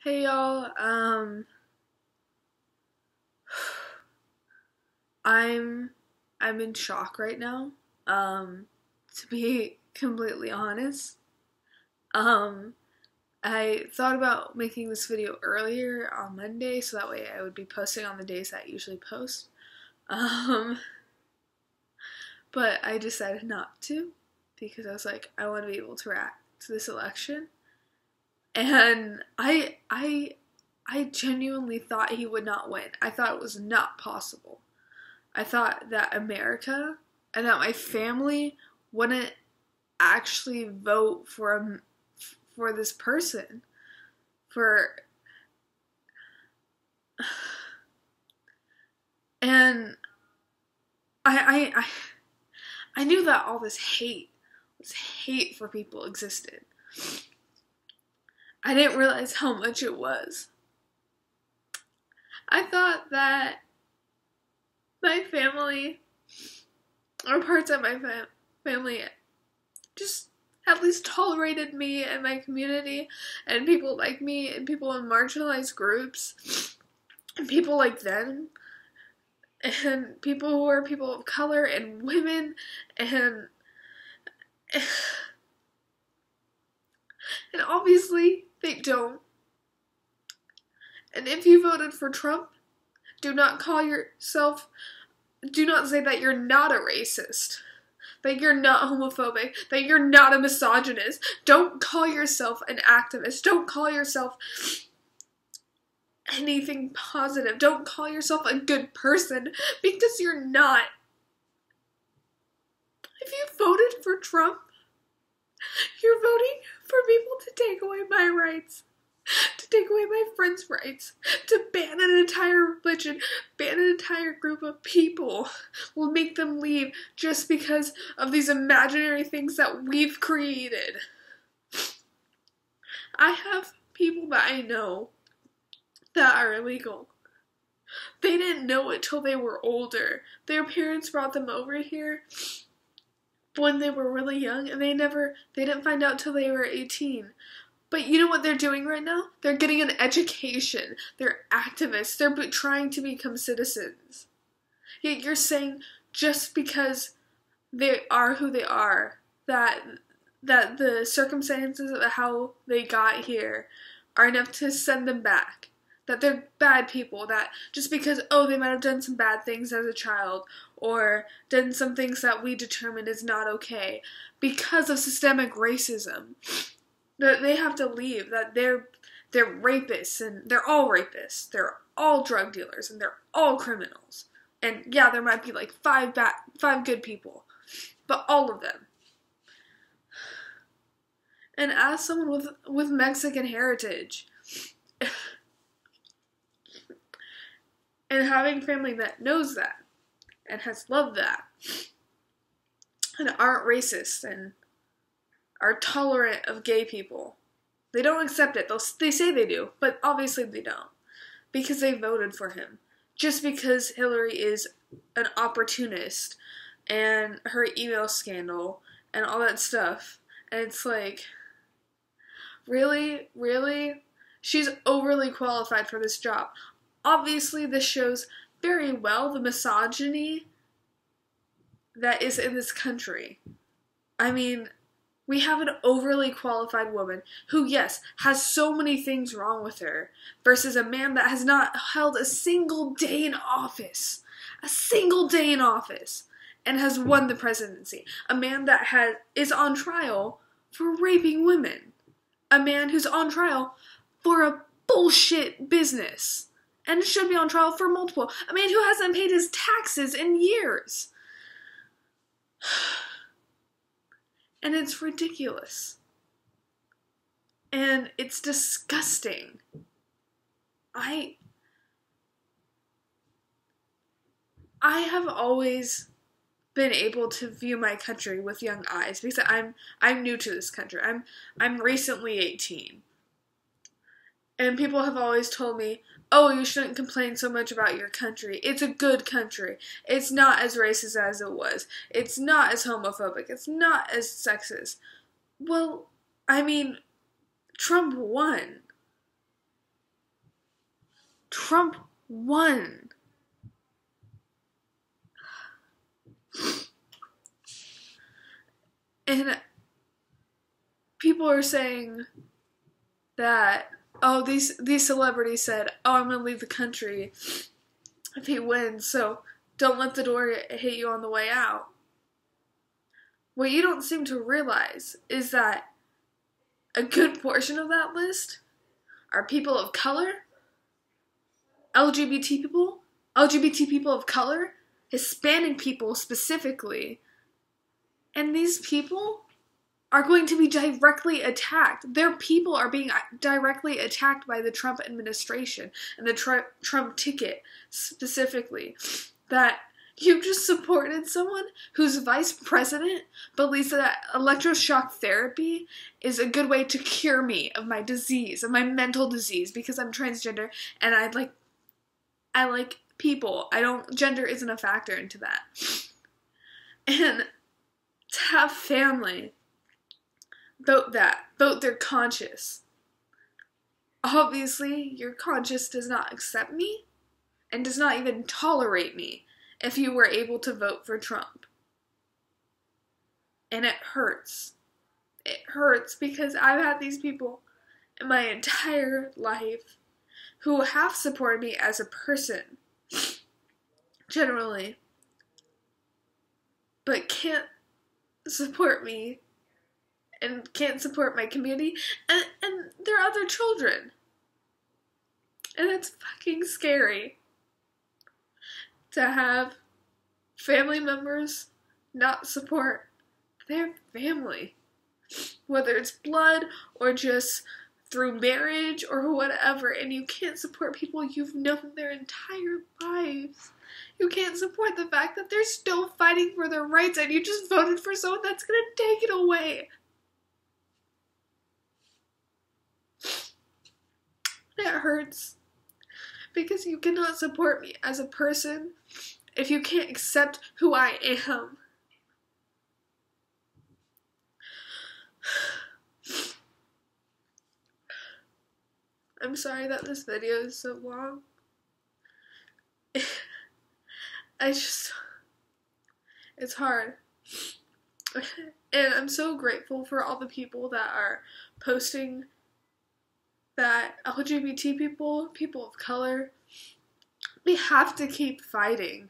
Hey y'all, I'm I'm in shock right now. To be completely honest. Um, I thought about making this video earlier on Monday so that way I would be posting on the days that I usually post. Um, but I decided not to because I was like, I want to be able to react to this election. And I genuinely thought he would not win. I thought it was not possible. I thought that America and that my family wouldn't actually vote for this person. For and I I knew that all this hate for people existed. I didn't realize how much it was. I thought that my family or parts of my family just at least tolerated me and my community and people like me and people in marginalized groups and people like them and people who are people of color and women and and obviously they don't. And if you voted for Trump, do not say that you're not a racist, that you're not homophobic, that you're not a misogynist. Don't call yourself an activist. Don't call yourself anything positive. Don't call yourself a good person because you're not. If you voted for Trump, you're voting for people to take away my rights, to take away my friends' rights, to ban an entire religion, ban an entire group of people, will make them leave just because of these imaginary things that we've created. I have people that I know that are illegal. They didn't know it till they were older. Their parents brought them over here when they were really young, and they didn't find out till they were 18. But you know what they're doing right now? They're getting an education. They're activists. They're trying to become citizens. Yet you're saying just because they are who they are, that the circumstances of how they got here are enough to send them back. That they're bad people, that just because, they might have done some bad things as a child, or done some things that we determine is not okay, because of systemic racism, that they have to leave, that they're rapists, and they're all rapists, they're all drug dealers, and they're all criminals. And yeah, there might be like five good people, but all of them. And as someone with Mexican heritage, and having family that knows that, and has loved that, and aren't racist, and are tolerant of gay people. They don't accept it. They say they do, but obviously they don't. Because they voted for him. Just because Hillary is an opportunist, and her email scandal, and all that stuff. And it's like, really? Really? She's overly qualified for this job. Obviously, this shows very well the misogyny that is in this country. I mean, we have an overly qualified woman who, yes, has so many things wrong with her, versus a man that has not held a single day in office. A single day in office. And has won the presidency. A man that is on trial for raping women. A man who's on trial for a bullshit business. And should be on trial for multiple. A man who hasn't paid his taxes in years. And it's ridiculous. And it's disgusting. I have always been able to view my country with young eyes because I'm new to this country. I'm recently 18. And people have always told me, "Oh, you shouldn't complain so much about your country. It's a good country. It's not as racist as it was. It's not as homophobic. It's not as sexist." Well, I mean, Trump won. Trump won. And people are saying that, oh, these celebrities said, oh, I'm going to leave the country if he wins, so don't let the door hit you on the way out. What you don't seem to realize is that a good portion of that list are people of color, LGBT people of color, Hispanic people specifically, and these people are going to be directly attacked. Their people are being directly attacked by the Trump administration and the Trump ticket specifically. That you just supported someone whose vice president believes that electroshock therapy is a good way to cure me of my disease, of my mental disease, because I'm transgender and I like people. Gender isn't a factor into that. And to have family vote their conscience. Obviously, your conscience does not accept me and does not even tolerate me if you were able to vote for Trump. And it hurts. It hurts because I've had these people in my entire life who have supported me as a person, generally, but can't support me and can't support my community and their other children. And it's fucking scary to have family members not support their family, whether it's blood or just through marriage or whatever, and you can't support people you've known their entire lives. You can't support the fact that they're still fighting for their rights and you just voted for someone that's gonna take it away. It hurts because you cannot support me as a person if you can't accept who I am. I'm sorry that this video is so long. It's hard. And I'm so grateful for all the people that are posting that LGBT people of color, we have to keep fighting.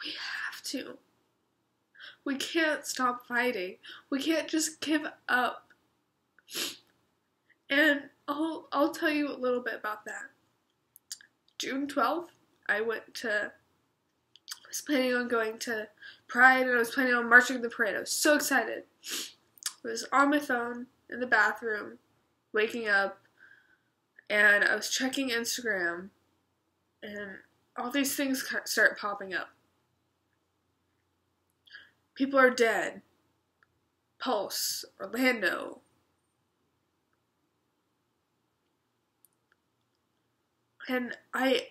We have to. We can't stop fighting. We can't just give up. And I'll tell you a little bit about that. June 12th, I was planning on going to Pride and I was planning on marching the parade. I was so excited. I was on my phone in the bathroom, waking up, and I was checking Instagram, and all these things start popping up. People are dead. Pulse, Orlando. And I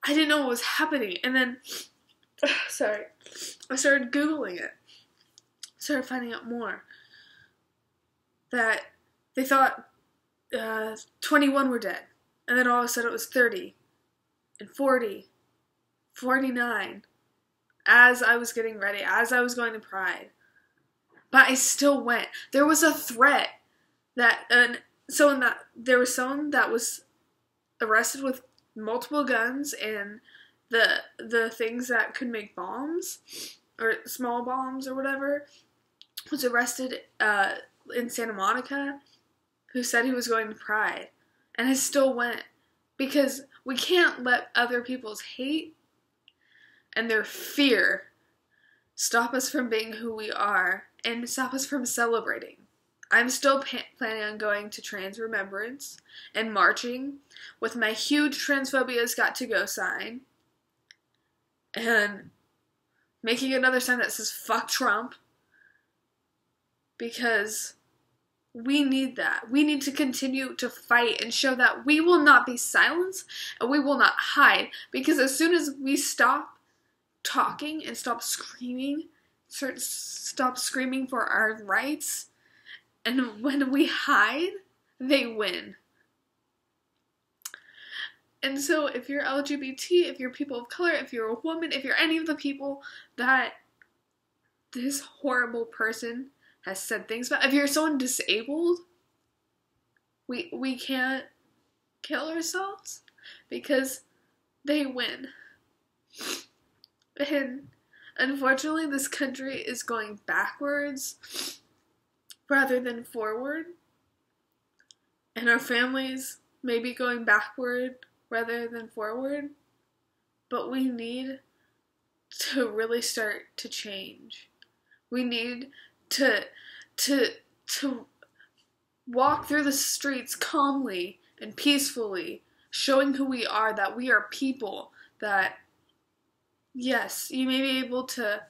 didn't know what was happening. And then, I started Googling it. Started finding out more. That they thought 21 were dead. And then all of a sudden it was 30. And 40. 49. As I was getting ready. As I was going to Pride. But I still went. There was a threat that there was someone that was arrested with multiple guns and the things that could make bombs or small bombs or whatever was arrested in Santa Monica, who said he was going to Pride, and I still went because we can't let other people's hate and their fear stop us from being who we are and stop us from celebrating. I'm still planning on going to Trans Remembrance and marching with my huge Transphobia's Got to Go sign and making another sign that says fuck Trump, because we need that. We need to continue to fight and show that we will not be silenced and we will not hide, because as soon as we stop talking and stop screaming for our rights, and when we hide, they win. And so if you're LGBT, if you're people of color, if you're a woman, if you're any of the people that this horrible person has said things about, if you're someone disabled, we can't kill ourselves because they win. And unfortunately, this country is going backwards rather than forward. And our families may be going backward rather than forward. But we need to really start to change. We need to walk through the streets calmly and peacefully, showing who we are, that we are people, that yes, you may be able to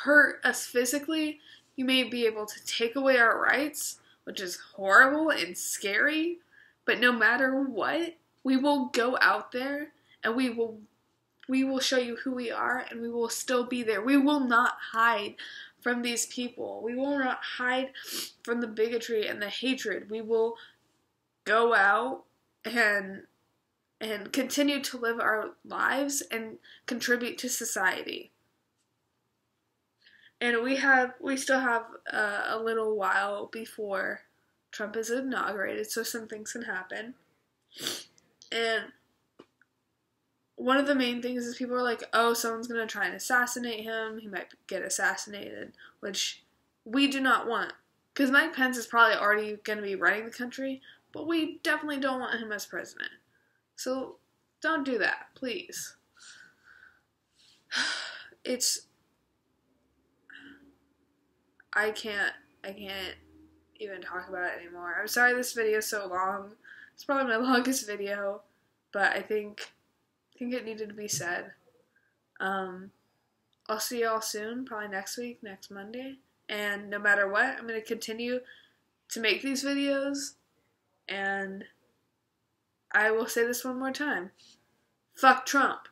hurt us physically, you may be able to take away our rights, which is horrible and scary, but no matter what, we will go out there and we will show you who we are, and we will still be there. We will not hide from these people. We will not hide from the bigotry and the hatred. We will go out and continue to live our lives and contribute to society. And we still have a little while before Trump is inaugurated, so some things can happen. And one of the main things is people are like, oh, someone's going to try and assassinate him. He might get assassinated, which we do not want. Because Mike Pence is probably already going to be running the country, but we definitely don't want him as president. So don't do that, please. I can't even talk about it anymore. I'm sorry this video is so long. It's probably my longest video, but I think it needed to be said. I'll see y'all soon, probably next week, next Monday. And no matter what, I'm going to continue to make these videos. And I will say this one more time. Fuck Trump.